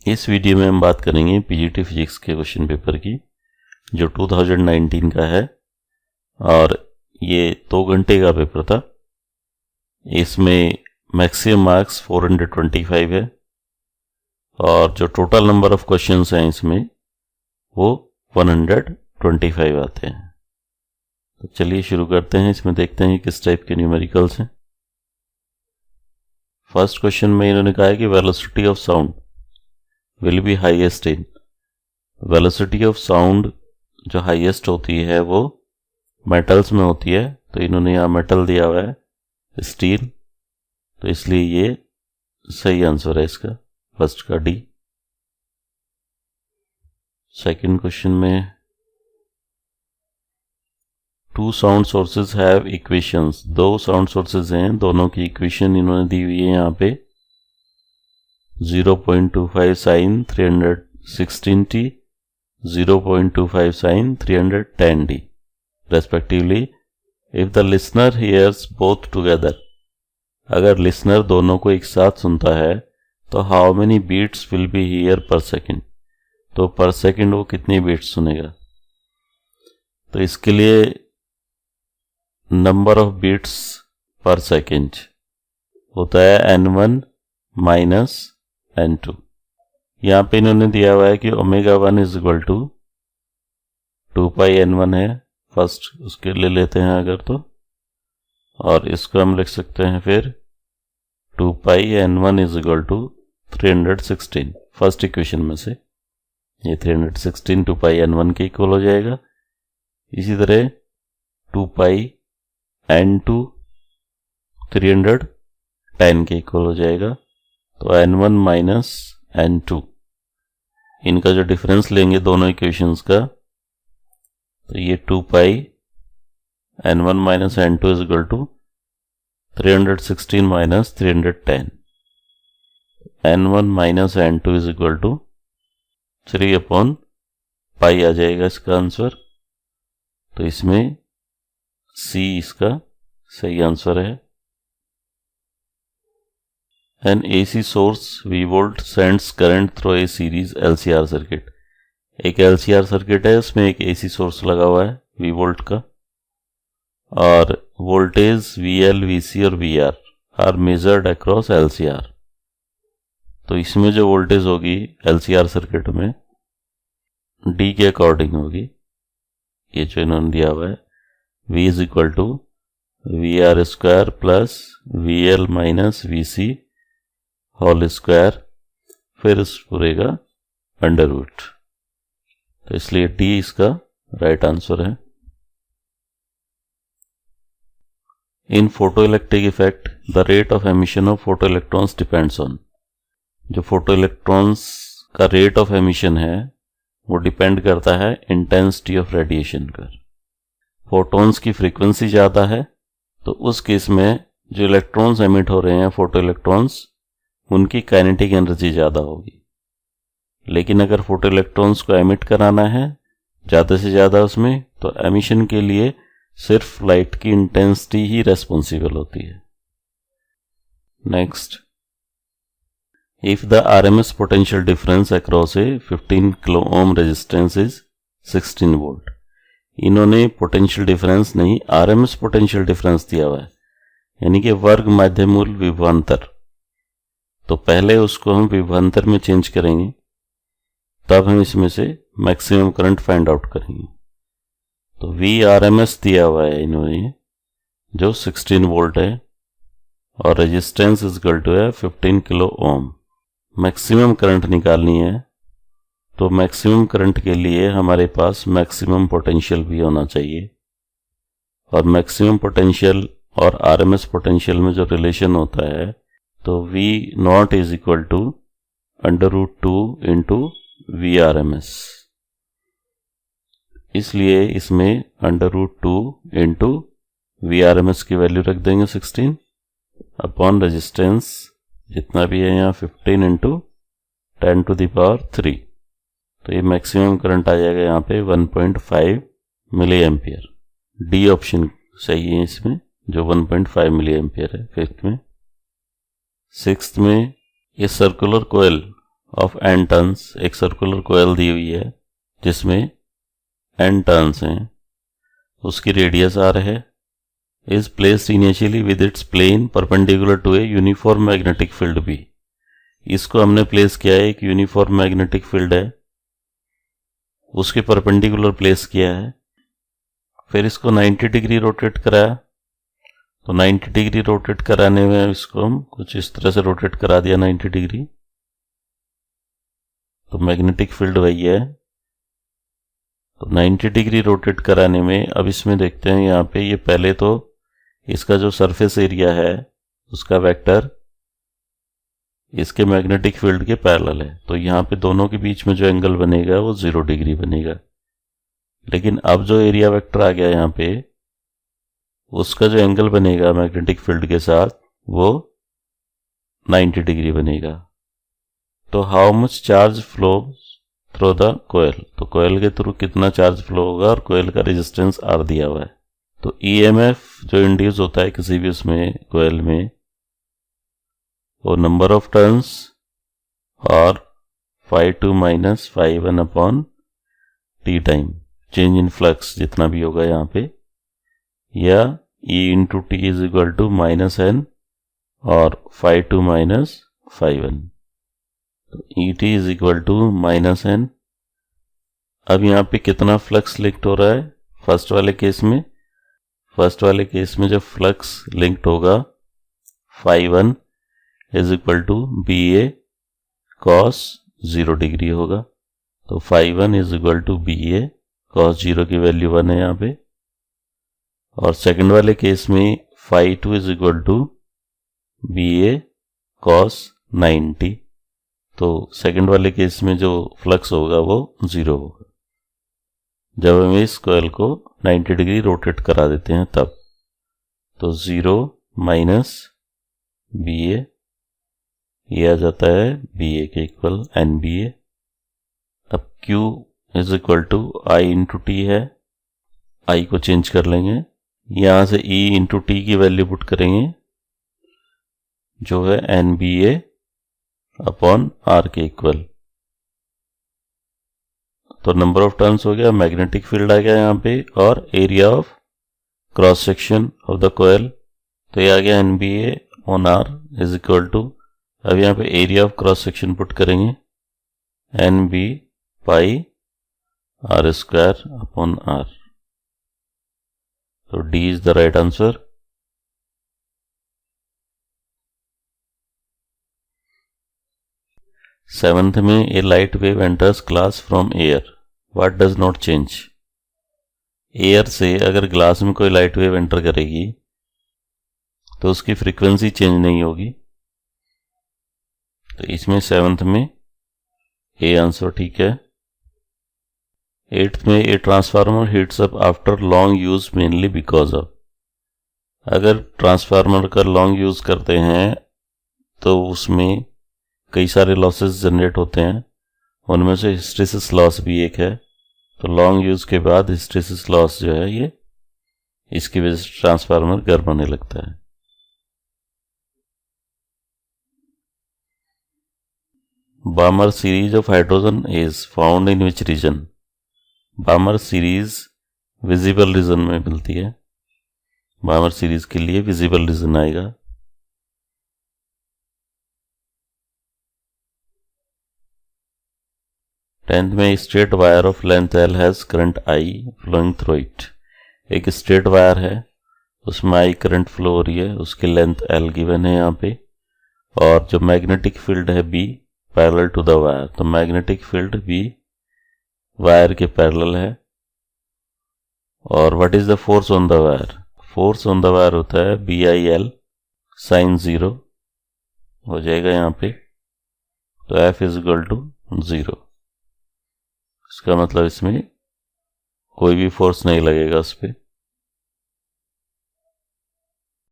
इस वीडियो में हम बात करेंगे पीजीटी फिजिक्स के क्वेश्चन पेपर की, जो 2019 का है और ये 2 घंटे का पेपर था। इसमें मैक्सिमम मार्क्स 425 है और जो टोटल नंबर ऑफ क्वेश्चंस हैं इसमें वो 125 आते हैं। तो चलिए शुरू करते हैं। इसमें देखते हैं किस टाइप के न्यूमेरिकल्स हैं। फर्स्ट क्वेश्चन में इन्होंने कहा है कि velocity of sound will be highest in. Velocity of sound जो हाईएस्ट होती है वो मेटल्स में होती है, तो इन्होंने यहाँ मेटल दिया हुआ है स्टील, तो इसलिए ये सही आंसर है इसका, फर्स्ट का डी। सेकंड क्वेश्चन में two sound sources have equations. 2 sound sources हैं, दोनों की इक्वेशन इन्होंने दी हुई है यहाँ पे 0.25 sin 316t, 0.25 sin 310t respectively. If the listener hears both together, अगर लिसनर दोनों को एक साथ सुनता है तो how many beats will be hear per second, तो पर सेकेंड वो कितनी बीट्स सुनेगा। तो इसके लिए नंबर ऑफ बीट्स पर सेकेंड होता है n1 माइनस n2। यहाँ पे इन्होंने दिया हुआ है कि ω1 इज इक्वल टू 2πn1 है, फर्स्ट उसके ले लेते हैं अगर तो, और इसको हम लिख सकते हैं फिर 2πn1 is equal to 316। First equation में से ये 316 2πn1 के इक्वल हो जाएगा। इसी तरह 2πn2 310 के इक्वल हो जाएगा, तो n1 माइनस n2 इनका जो डिफरेंस लेंगे दोनों इक्वेशंस का, तो ये 2πn1 minus n2 is equal to 316 minus 310, n1 minus n2 is equal to 3/π आ जाएगा इसका आंसर। तो इसमें सी इसका सही आंसर है। An AC source V volt sends current through a series LCR circuit। एक LCR सर्किट है, उसमें एक AC सोर्स लगा हुआ है V वोल्ट का, और वोल्टेज VL, VC और VR are measured across LCR। तो इसमें जो वोल्टेज होगी LCR सर्किट में D के अकॉर्डिंग होगी, ये जो इन्होंने दिया हुआ है V is equal to VR square plus VL minus VC whole square, फिर इस पूरे का अंडर रूट। तो इसलिए डी इसका राइट आंसर है। In photo electric effect the rate of emission of photo electrons depends on. जो फोटो इलेक्ट्रॉन्स का रेट ऑफ एमिशन है वो डिपेंड करता है इंटेंसिटी ऑफ रेडिएशन पर। फोटॉन्स की फ्रीक्वेंसी ज़्यादा है तो उस केस में जो इलेक्ट्रॉन्स एमिट हो रहे हैं फोटो इलेक्ट्रॉन्स, उनकी काइनेटिक एनर्जी ज़्यादा होगी। लेकिन अगर फोटो इलेक्ट्रॉन्स को एमिट कराना है ज़्यादा से ज़्यादा उसमें, तो एमिशन के लिए सिर्फ लाइट की इंटेंसिटी ही रेस्पॉन्सिबल होती है। Next, if the RMS potential difference across A 15 kilo ohm resistance is 16 volt. इन्होंने पोटेंशियल डिफरेंस नहीं, आरएमएस पोटेंशियल डिफरेंस दिया हुआ है, यानी कि वर्ग माध्यमूल विभवांतर। तो पहले उसको हम विभवांतर में चेंज करेंगे, तब हम इसमें से मैक्सिमम करंट फाइंड आउट करेंगे। तो VRMS दिया हुआ है इन्होंने जो 16 वोल्ट है, और रेजिस्टेंस इज इक्वल टू है 15 किलो ओम। मैक्सिमम करंट निकालनी है, तो मैक्सिमम करंट के लिए हमारे पास मैक्सिमम पोटेंशियल भी होना चाहिए, और मैक्सिमम पोटेंशियल और RMS पोटेंशियल में जो रिलेशन होता है, तो V not is equal to √2 into VRMS। इसलिए इसमें √2 इंटू VRMS की वैल्यू रख देंगे 16 अपॉन रेजिस्टेंस जितना भी है यहाँ 15 इंटू 10⁻3। तो ये मैक्सिमम करंट आ जाएगा यहाँ पे 1.5 मिली एम्पियर। डी ऑप्शन सही है इसमें, जो 1.5 मिली एम्पियर है फिफ्थ में। सिक्स्थ में ये circular coil of n turns, एक सर्कुलर कोयल दी हुई है जिसमें n टर्न्स हैं, उसकी रेडियस r है, is placed initially with its plane perpendicular to a uniform magnetic field B। इसको हमने प्लेस किया है, एक यूनिफॉर्म मैग्नेटिक फील्ड है, उसके परपेंडिकुलर प्लेस किया है। फिर इसको 90 डिग्री रोटेट कराया, तो 90 डिग्री रोटेट कराने में इसको हम कुछ इस तरह से रोटेट करा दिया 90 डिग्री, तो मैग्नेटिक फील्ड वही है। तो 90 डिग्री रोटेट कराने में अब इसमें देखते हैं यहाँ पे, ये पहले तो इसका जो सरफेस एरिया है उसका वेक्टर इसके मैग्नेटिक फील्ड के पैरेलल है, तो यहाँ पे दोनों के बीच में जो एंगल बनेगा वो 0 डिग्री बनेगा। लेकिन अब जो एरिया वेक्टर आ गया यहाँ पे, उसका जो एंगल बनेगा मैग्नेटिक फील्ड के साथ वो 90 डिग्री बनेगा। तो how much charge flow through the coil, तो कोयल के थ्रू कितना चार्ज फ्लो होगा, और कोयल का रेजिस्टेंस R दिया हुआ है। तो EMF जो इंड्यूस होता है किसी भी उसमें कोयल में, वो नंबर ऑफ टर्न्स और φ2 minus φ1 upon t time, change in flux जितना भी होगा यहाँ पे, या E into T is equal to minus n और φ2 माइनस φ1, तो ET is equal to minus n। अब यहाँ पे कितना फ्लक्स लिंक्ड हो रहा है फर्स्ट वाले केस में, फर्स्ट वाले केस में जब फ्लक्स लिंक्ड होगा φ1 is equal to BA cos 0 degree होगा, तो φ1 is equal to BA cos 0 की वैल्यू 1 है यहाँ पे। और सेकंड वाले केस में φ2 is equal to BA cos 90, तो सेकंड वाले केस में जो फ्लक्स होगा वो 0 होगा जब हम इस कॉइल को 90 डिग्री रोटेट करा देते हैं तब। तो 0 माइनस BA, ये आ जाता है BA के इक्वल NBA। अब Q is equal to I into T है, I को चेंज कर लेंगे, यहाँ से E इंटू टी की वैल्यू पुट करेंगे जो है NBA अपॉन R के इक्वल। तो नंबर ऑफ टर्न्स हो गया, मैग्नेटिक फील्ड आ गया यहाँ पे, और area of cross section of the coil, तो ये आ गया NBA on R is equal to, अब यहाँ पे area of cross section put करेंगे NB पाई R स्क्वायर अपॉन R, तो D is the right answer. Seventh में, a light wave enters glass from air, what does not change. Air से अगर glass में कोई लाइट वेव एंटर करेगी तो उसकी फ्रीक्वेंसी चेंज नहीं होगी, तो इसमें सेवंथ में ए आंसर ठीक है। एट्थ में, a transformer heats up after long use mainly because of, अगर ट्रांसफार्मर का लॉन्ग यूज करते हैं तो उसमें कई सारे लॉसेस जनरेट होते हैं, उनमें से हिस्टेरिसिस लॉस भी एक है, तो लॉन्ग यूज के बाद हिस्टेरिसिस लॉस जो है ये, इसकी वजह से ट्रांसफार्मर गर्म होने लगता है। Balmer series of hydrogen is found in which region, Balmer series visible region में मिलती है, बामर सीरीज के लिए विजिबल रीजन आएगा। टेंथ में, straight wire of length L has current I flowing through it, एक स्ट्रेट वायर है उसमें I करंट फ्लो हो रही है, उसकी लेंथ L गिवन है यहाँ पे, और जो मैग्नेटिक फील्ड है B parallel to the wire, तो मैग्नेटिक फील्ड B वायर के पैरेलल है। और what is the force on the wire, force on the wire होता है BIL sin 0 हो जाएगा यहाँ पे, तो F इज इक्वल टू 0, इसका मतलब इसमें कोई भी फोर्स नहीं लगेगा उस पर।